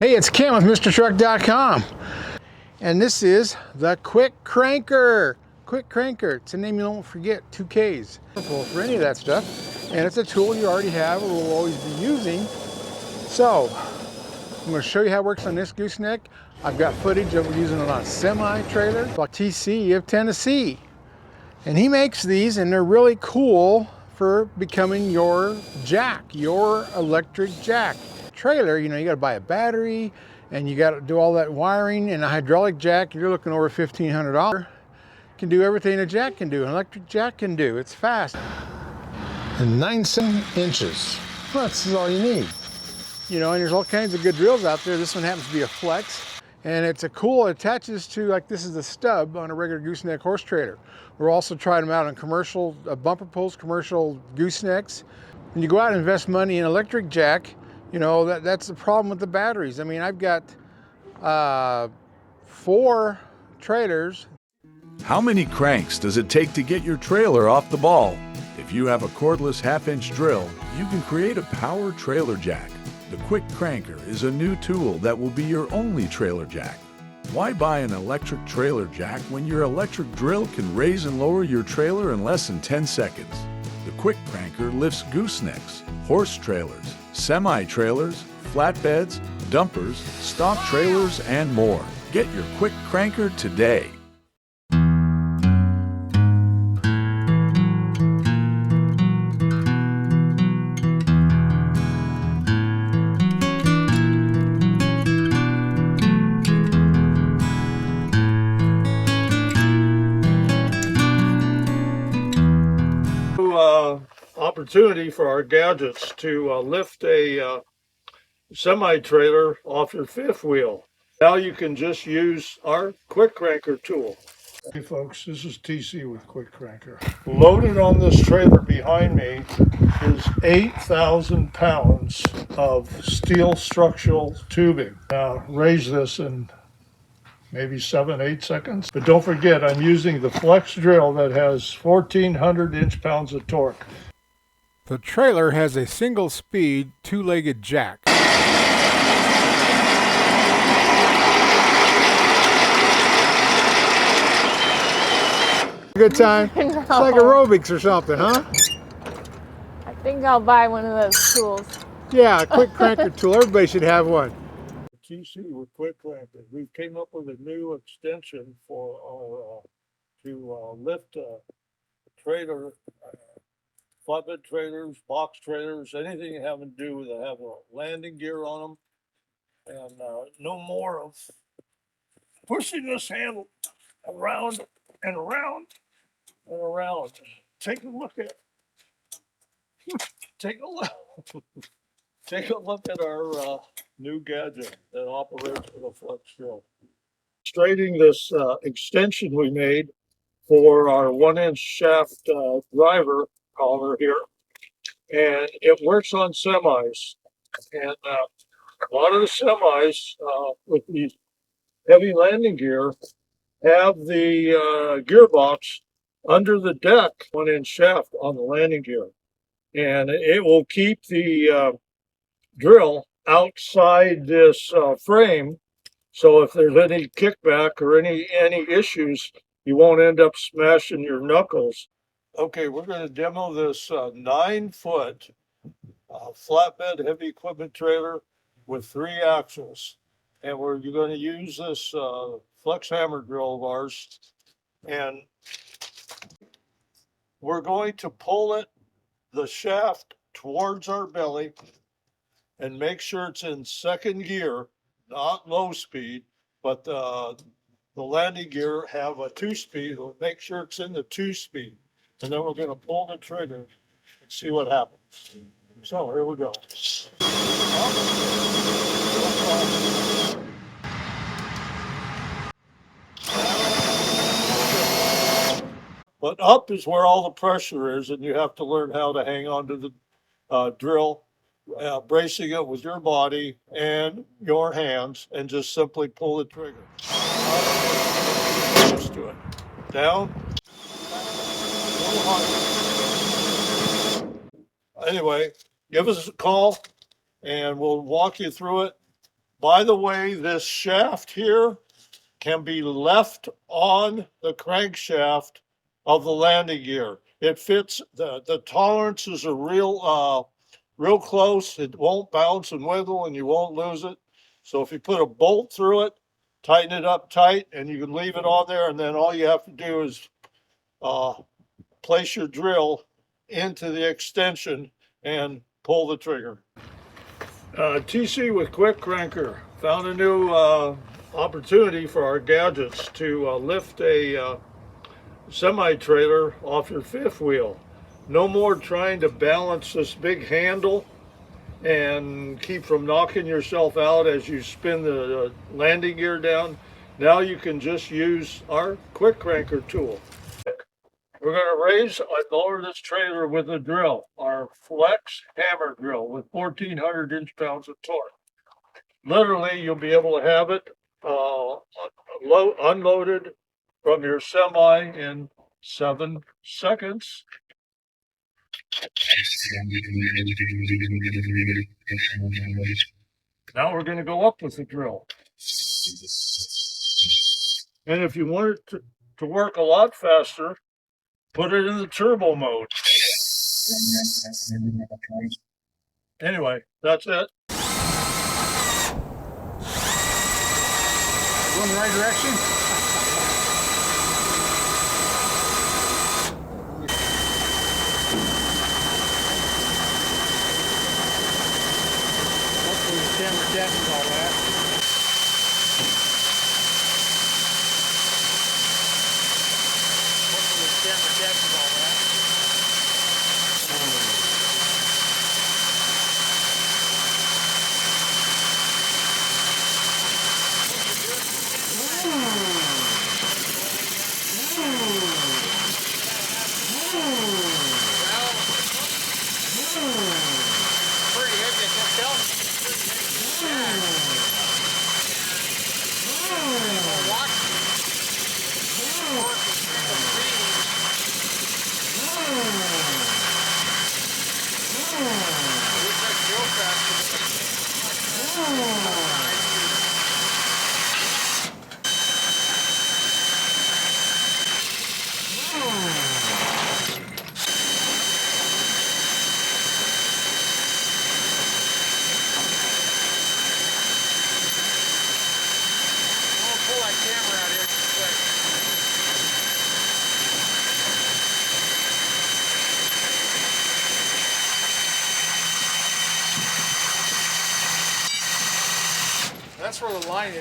Hey, it's Ken with MrTruck.com, and this is the Kwick Kranker. Kwick Kranker, it's a name you don't forget, 2 Ks. For any of that stuff, and it's a tool you already have or will always be using. So, I'm going to show you how it works on this gooseneck. I've got footage of using it on a semi-trailer, like TC of Tennessee. And he makes these, and they're really cool for becoming your jack, your electric jack. Trailer, you got to buy a battery and you got to do all that wiring, and a hydraulic jack, you're looking over $1,500. Can do everything a jack can do, an electric jack can do. It's fast. And 9 inches. Well, that's all you need. And there's all kinds of good drills out there. This one happens to be a flex, and it's a cool, it attaches to, like, this is the stub on a regular gooseneck horse trailer. We're also trying them out on commercial bumper pulls, commercial goosenecks. When you go out and invest money in electric jack, that's the problem with the batteries. I mean, I've got 4 trailers. How many cranks does it take to get your trailer off the ball? If you have a cordless half-inch drill, you can create a power trailer jack. The Kwick Kranker is a new tool that will be your only trailer jack. Why buy an electric trailer jack when your electric drill can raise and lower your trailer in less than 10 seconds? The Kwick Kranker lifts goosenecks, horse trailers, semi-trailers, flatbeds, dumpers, stock trailers, and more. Get your Kwick Kranker today. Opportunity for our gadgets to lift a semi-trailer off your fifth wheel. Now you can just use our Kwick Kranker tool. Hey folks, this is TC with Kwick Kranker. Loaded on this trailer behind me is 8,000 pounds of steel structural tubing. Now raise this in maybe 7-8 seconds. But don't forget, I'm using the flex drill that has 1,400 inch-pounds of torque. The trailer has a single-speed, 2-legged jack. Good time. No. It's like aerobics or something, huh? I think I'll buy one of those tools. Yeah, a Kwick Kranker tool. Everybody should have one. TC with Kwick Kranker. We came up with a new extension for our to lift a trailer, flatbed trailers, box trailers, anything having to do with it, have a landing gear on them, and no more of pushing this handle around and around and around. Take a look at take a look at our new gadget that operates with a flex drill. Straightening this extension we made for our 1-inch shaft driver collar here, and it works on semis. And a lot of the semis with these heavy landing gear have the gearbox under the deck 1-inch shaft on the landing gear, and it will keep the drill outside this frame, so if there's any kickback or any issues, you won't end up smashing your knuckles. Okay, we're going to demo this 9-foot flatbed heavy equipment trailer with 3 axles, and you're going to use this flex hammer drill of ours, and we're going to pull the shaft towards our belly and make sure it's in second gear, not low speed, but the landing gear have a 2-speed. We'll make sure it's in the 2-speed. And then we're going to pull the trigger and see what happens. So here we go. But up is where all the pressure is, and you have to learn how to hang on to the drill, bracing it with your body and your hands, and just simply pull the trigger. Close to it. Down. Anyway, give us a call and we'll walk you through it By the way, this shaft here can be left on the crankshaft of the landing gear. It fits, the tolerances are real close. It won't bounce and wiggle and you won't lose it. So if you put a bolt through it, tighten it up tight, and you can leave it on there, and then all you have to do is place your drill into the extension and pull the trigger. TC with Kwick Kranker found a new opportunity for our gadgets to lift a semi-trailer off your fifth wheel. No more trying to balance this big handle and keep from knocking yourself out as you spin the landing gear down. Now you can just use our Kwick Kranker tool. We're going to raise and lower this trailer with a drill, our flex hammer drill with 1,400 inch-pounds of torque. Literally, you'll be able to have it unloaded from your semi in 7 seconds. Now we're going to go up with the drill. And if you want it to work a lot faster, put it in the turbo mode. Anyway, that's it. Going the right direction? Hopefully the camera catches all that. Hopefully the camera catches all that. Pretty heavy, I can tell. Watch. Pull that camera out here quick. That's where the line is.